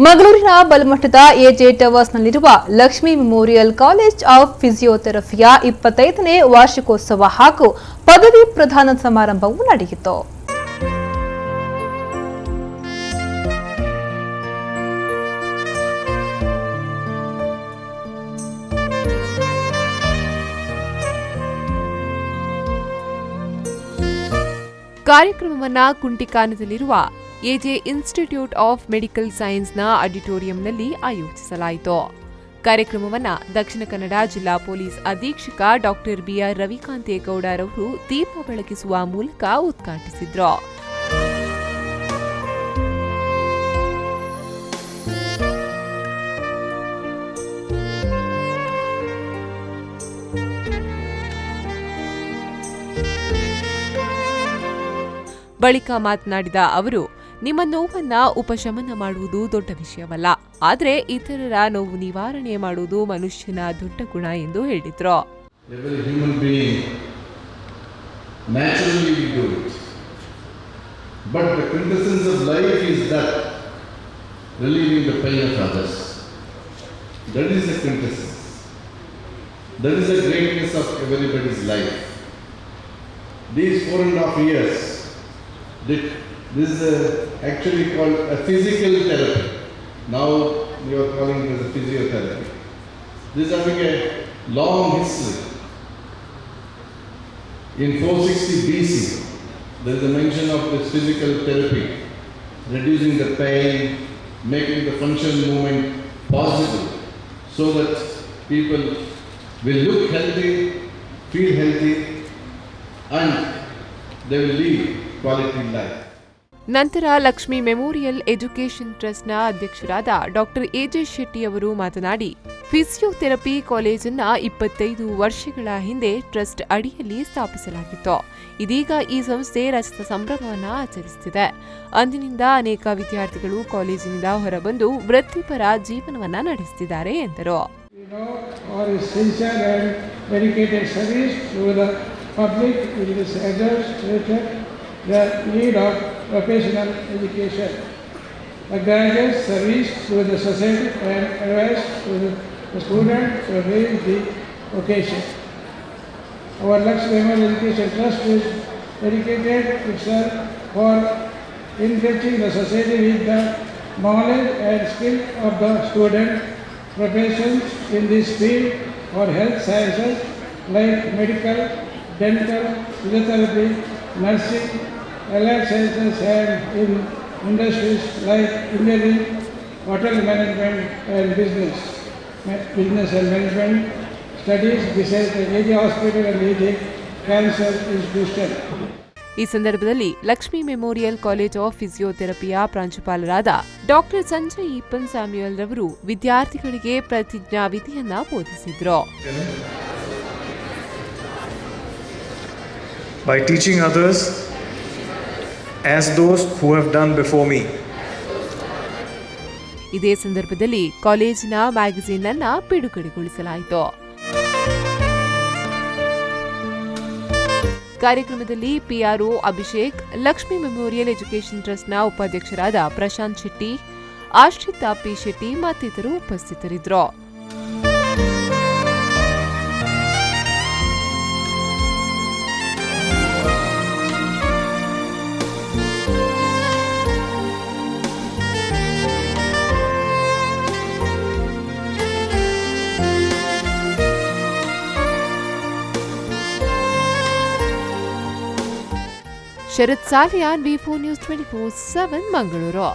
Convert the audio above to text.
ಮಂಗಳೂರಿನ ಬಲಮಠದ ಎಜೆ ಟವರ್ಸ್ನಲ್ಲಿರುವ ಲಕ್ಷ್ಮೀ ಮೆಮೋರಿಯಲ್ ಕಾಲೇಜ್ ಆಫ್ ಫಿಸಿಯೋಥೆರಪಿಯ 25ನೇ ವಾರ್ಷಿಕೋತ್ಸವ ಹಾಗೂ ಪದವಿ ಪ್ರದಾನ ಸಮಾರಂಭವು ನಡೆಯಿತು. ಕಾರ್ಯಕ್ರಮವನ್ನು ಕುಂಟಿಕಾನದಲ್ಲಿರುವ ಎಜೆ ಇನ್ಸ್ಟಿಟ್ಯೂಟ್ ಆಫ್ ಮೆಡಿಕಲ್ ಸೈನ್ಸ್ನ ಆಡಿಟೋರಿಯಂನಲ್ಲಿ ಆಯೋಜಿಸಲಾಯಿತು. ಕಾರ್ಯಕ್ರಮವನ್ನು ದಕ್ಷಿಣ ಕನ್ನಡ ಜಿಲ್ಲಾ ಪೊಲೀಸ್ ಅಧೀಕ್ಷಕ ಡಾಕ್ಟರ್ ಬಿಆರ್ ರವಿಕಾಂತೇಗೌಡರವರು ದೀಪ ಬೆಳಗಿಸುವ ಮೂಲಕ ಉದ್ಘಾಟಿಸಿದರು. ಬಳಿಕ ಮಾತನಾಡಿದ ಅವರು, ನಿಮ್ಮ ನೋವನ್ನ ಉಪಶಮನ ಮಾಡುವುದು ದೊಡ್ಡ ವಿಷಯವಲ್ಲ, ಆದರೆ ಇತರರ ನೋವು ನಿವಾರಣೆ ಮಾಡುವುದು ಮನುಷ್ಯನ ದೊಡ್ಡ ಗುಣ ಎಂದು ಹೇಳಿದ್ರು. This is actually called a physical therapy. Now you are calling it as a physiotherapy. This is having a long history. In 460 BC, there is a mention of this physical therapy, reducing the pain, making the functional movement possible, so that people will look healthy, feel healthy, and they will live quality life. ನಂತರ Lakshmi memorial education ಟ್ರಸ್ಟ್ನ ಅಧ್ಯಕ್ಷರಾದ doctor AJ Shetty ಅವರು ಮಾತನಾಡಿ, physiotherapy ಕಾಲೇಜನ್ನು 25 ವರ್ಷಗಳ ಹಿಂದೆ trust ಅಡಿಯಲ್ಲಿ ಸ್ಥಾಪಿಸಲಾಗಿತ್ತು. ಇದೀಗ ಈ ಸಂಸ್ಥೆ ರಜತ ಸಂಭ್ರಮವನ್ನು ಆಚರಿಸುತ್ತಿದೆ. ಅಂದಿನಿಂದ ಅನೇಕ ವಿದ್ಯಾರ್ಥಿಗಳು ಕಾಲೇಜಿನಿಂದ ಹೊರಬಂದು ವೃತ್ತಿಪರ ಜೀವನವನ್ನು ನಡೆಸುತ್ತಿದ್ದಾರೆ ಎಂದರು. The need of professional education, a graduate service to the society and advice to the student to reach the vocation. Our Lakshmi Memorial Education Trust is dedicated itself for enriching the society with the knowledge and skill of the student. Professions in this field for health sciences like medical, dental, physiotherapy, nursing, allied sciences, and in industries like engineering, hotel management and business and management studies besides the AJ Hospital and AJ Cancer Institution. ಈ ಸಂದರ್ಭದಲ್ಲಿ Lakshmi memorial college of ಫಿಸಿಯೋಥೆರಪಿಯ ಪ್ರಾಂಶುಪಾಲರಾದ doctor Sanjay ಈಪನ್ Samuel ರವರು ವಿದ್ಯಾರ್ಥಿಗಳಿಗೆ ಪ್ರತಿಜ್ಞಾ ವಿಧಿಯನ್ನ ಬೋಧಿಸಿದ್ರು. By teaching others as those who have done before me. ಇದೇ ಸಂದರ್ಭದಲ್ಲಿ ಕಾಲೇಜಿನ magazine ಅನ್ನು ಬಿಡುಗಡೆಗೊಳಿಸಲಾಯಿತು. ಕಾರ್ಯಕ್ರಮದಲ್ಲಿ PRO Abhishek, Lakshmi memorial education ಟ್ರಸ್ಟ್ನ ಉಪಾಧ್ಯಕ್ಷರಾದ ಪ್ರಶಾಂತ್ ಶೆಟ್ಟಿ, ಆಶ್ರಿತಾ ಪಿ ಶೆಟ್ಟಿ ಮತ್ತಿತರರು ಉಪಸ್ಥಿತರಿದ್ದರು. ಶರತ್ ಸಾಲಿಯಾನ್, V4 News 24/7 ಮಂಗಳೂರು.